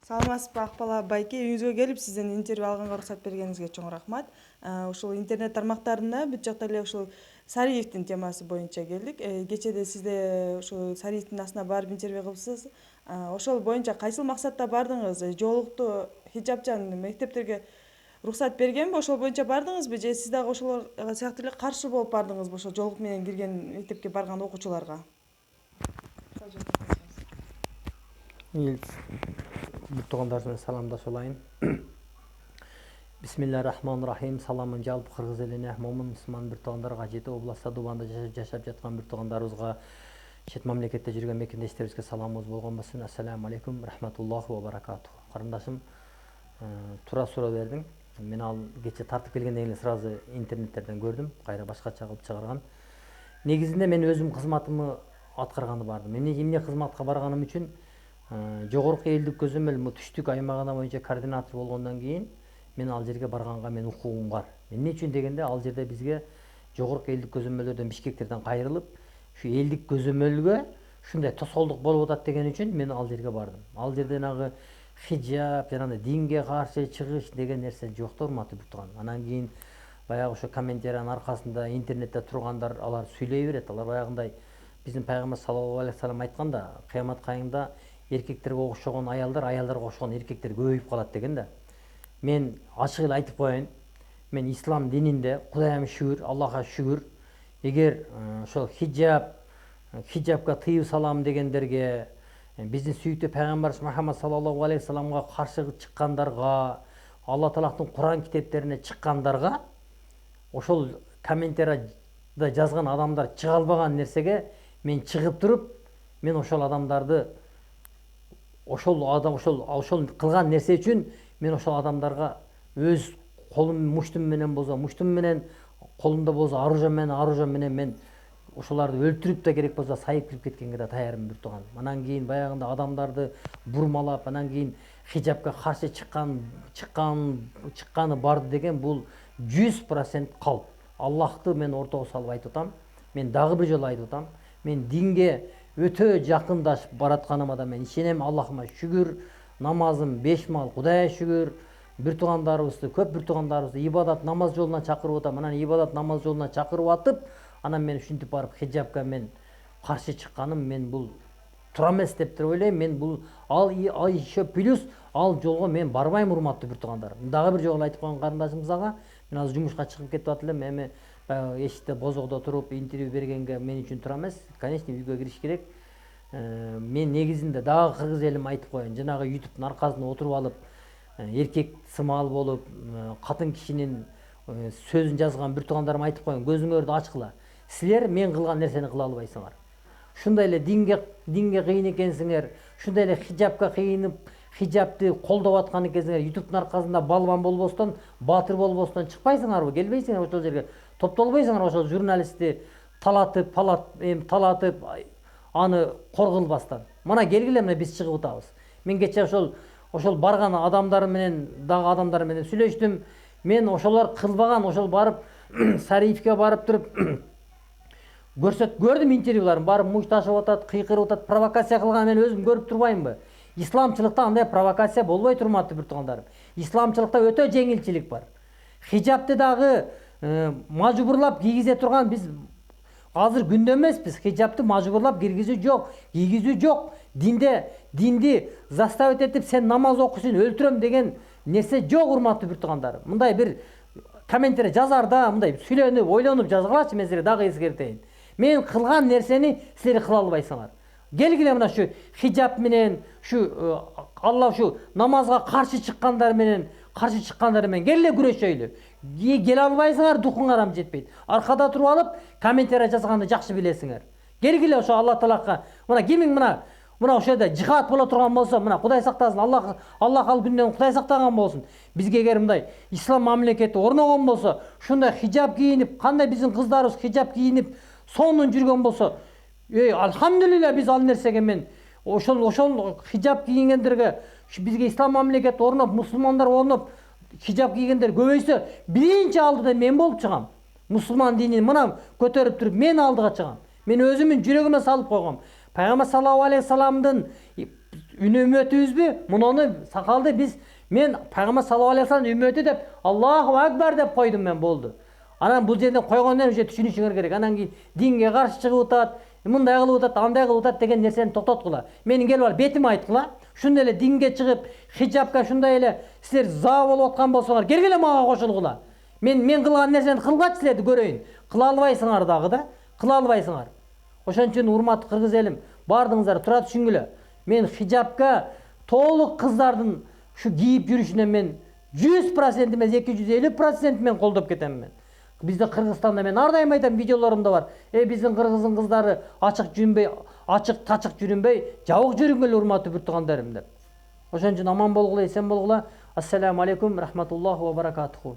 Саламатсызбы Акбала байке, үйүңүзгө келип сизден интервью алганга уруксат бергениңизге чоң рахмат. Ушул интернет тармактарына бүт жакта эле ушул Сариевдин темасы боюнча келдик. Кечеде сизде ушул Сариевдин астына барып интервью кылыпсыз. Ошол боюнча кайсыл максатта бардыңыз? Жоолукту хиджабчан мектептерге уруксат бергенби? Ошол боюнча бардыңызбы же сиз дагы ошолор сыяктуу эле каршы болуп бардыңызбы ошол жоолук менен кирген мектепке барган окуучуларга? Bir toğandarsın salamdaş olayın. Bismillahirrahmanirrahim. Salamın жалпы кыргыз элине, момун мусулман bir toğandarга, жети областта Дубанда жашап жаткан bir toğандарыбызга, чет мамлекетте жүргөн мекендештерибизге саламыбыз болгон болсун. Ассаламу алейкум, рахматуллахи ва баракатух. Карындашым, туура суроо бердиң. Мен ал кече тартып келгенден кийин сразу интернеттерден көрдүм, кайра башкача кылып чыгарган. Негизинде мен өзүм кызматымы аткарганы бардым. Мен эмне кызматка барганым үчүн жогорку элдик көзөмөл түштүк аймагына боюнча координатор болгондон кийин мен ал жерге барганга мен укугум бар. Эмне үчүн дегенде, ал жерде бизге жогорку элдик көзөмөлдөрдөн Бишкектерден кайрылып, ушу элдик көзөмөлгө ушундай тосолдук болуп атат деген үчүн мен ал жерге бардым. Ал жерде нагы хиджаб, жанагы динге каршы чыгыш деген нерсе жок да, урматтуу Буртуган. Анан кийин баягы ошо комментариянын аркасында интернетте тургандар алар сүйлөй берет. Алар баягындай биздин пайгамбар саллаллаху алейхи вассалам айтканда, кыямат кайымда эркектерге окшогон аялдар, аялдарга окшогон эркектер көбөйүп калат деген да. Мен ачык эле айтып коеюн. Мен ислам дининде, Кудайыма шүгүр, Аллахка шүгүр, эгер ошол хиджабка тыюу салам дегендерге, биздин сүйүктүү пайгамбарыбыз Мухаммад саллаллаху алейхи вассаламга каршы чыккандарга, Алла Тааланын Куран китептерине чыккандарга, ошол комментарийда жазган адамдар чыга албаган нерсеге мен чыгып туруп, мен ошол адамдарды ошол кылган нерсе үчүн мен ошол адамдарга өз колум муштум менен болсо, муштум менен, колумда болсо оружие менен мен ошоларды өлтүрүп да керек болсо сайып кирип кеткенге да таярмын бир тууган. Анан кийин баягында адамдарды бурмалап, анан кийин хиджабка каршы чыкканы барды деген бул 100% калп. Аллахты мен ортого салып айтып атам. Мен дагы бир жолу айтып атам. Мен динге өтө жакындашып баратканыма да мен ишенем. Аллахыма шүгүр, намазым 5 мал, Кудайга шүгүр. Бир туугандарыбызды, көп бир туугандарыбызды ибадат намаз жолуна чакырып атам. Анан ибадат намаз жолуна чакырып атып, анан мен ушинтип барып хиджабка мен каршы чыкканым мен бул туура эмес деп ойлойм. Мен бул ал еще плюс ал жолго мен барбайм, урматтуу бир туугандар. Дагы бир жолу айтып койгон карындашымызга, мен азыр жумушка чыгып кетип атып элем. Эми эшикте бозокдо туруп интервью бергенге мен үчүн туура эмес. Конечно, үйгө кириш керек. Мен негизинде дагы кыргыз элиме айтып коеюн. Жанагы YouTube'дун аркасында отуруп алып, эркек сымал болуп, катын кишинин сөзүн жазган бир туугандарыма айтып коеюн. Көзүңөрдү ачкыла. Силер мен кылган нерсени кыла албайсыңар. Ушундай эле динге кыйын экенсиңер, ушундай эле хиджабка кыйынып, хиджабты колдоп аткан экенсиңер, YouTube'дун аркасында балбан болбостон, баатыр болбостон чыкпайсыңарбы? Келбейсиңер ошол жерге? Топтолбойсуңар ошол журналистти талатып, аны коргулбастан. Мына келгиле, мына биз чыгып атабыз. Мен кече ошол барган адамдар менен, дагы адамдар менен сүйлөштүм. Мен ошолор кылбаган, ошол барып Сариевке барып туруп көрдүм интервьюларын, барып муж ташып атат, кыйкырып атат, провокация кылган мен өзүм көрүп турбаймынбы? Исламчылыкта андай провокация болбой турматтуу бир туугандарым. Исламчылыкта өтө жеңилчилик бар. Хиджабты дагы мажбурлап кийгизе турган биз азыр күндө эмеспиз. Хиджабты мажбурлап киргизүү жок, кийгизүү жок. Динди заставить этип сен намаз окусун, өлтүрөм деген нерсе жок, урматтуу бир туугандарым. Мындай бир комментарий жазарда, мындай сүйлөнүп, ойлонуп жазгылачы, мен силерге дагы эскертейин. Мен кылган нерсени силер кыла албайсыңар. Келгиле мына ушу хиджаб менен, Алла намазга каршы чыккандар менен келе күрөшөйлү. Келе албайсыңар, духуңар ам жетпейт. Аркада туруп алып, комментарий жазганды жакшы билесиңер. Келгиле ошо Алла Таалага, мына кимиң мына ошо жерде жихад боло турган болсо, мына Кудай сактасын, Аллах ал күндөн Кудай сактаган болсун. Бизге эгер мындай ислам мамлекети орногон болсо, ушундай хиджаб кийинип, кандай биздин кыздарыбыз хиджаб кийинип сонун жүргөн болсо, алхамдулилля, биз ал нерсеге мен ошол хиджаб кийгендерге, бизге ислам мамлекети орноп, мусулмандар орноп, хиджаб кийгендер көбөйсө, биринчи алдыда мен болуп чыгам. Мусулман динин мына көтөрүп туруп мен алдыга чыгам. Мен өзүмүн жүрөгүмө салып койгом. Пайгамбар саллаллаху алейхи вассаламдын үмметибизби муну сакалды биз мен пайгамбар саллаллаху алейхи вассалам үммети деп Аллаху акбар деп койдум мен болду. Анан бул жерден койгондон уже түшүнүшүңөр керек. Анан кийин динге каршы чыгып атат, мындай кылып атат, андай кылып атат деген нерсени токтоткула. Менин келип алып бетиме айткыла. Ушундай эле динге чыгып, хиджабка шундай эле силер за болуп аткан болсоңор, келгиле мага кошулгула. Мен кылган нерсени кылгачы силерди көрөйүн. Кыла албайсыңар дагы да, кыла албайсыңар. Ошон үчүн урматтуу кыргыз элим, баардыгыңыздар тура түшүнгүлө. Мен хиджабка толук кыздардын ушу кийип жүрүшүнө мен 100% эмес 250% мен колдоп кетем мен. Бизде Кыргызстанда мен ар дайым айтам, видеолорумда бар. Биздин кыргыздын кыздары ачык жүрүнбөй, ачык тачык жүрүнбөй, жабык жүрүнгүлө урматтуу бир туугандарым деп. Ошон үчүн аман болгула, эсен болгула. Ассаламу алейкум, рахматуллахи ва баракатуху.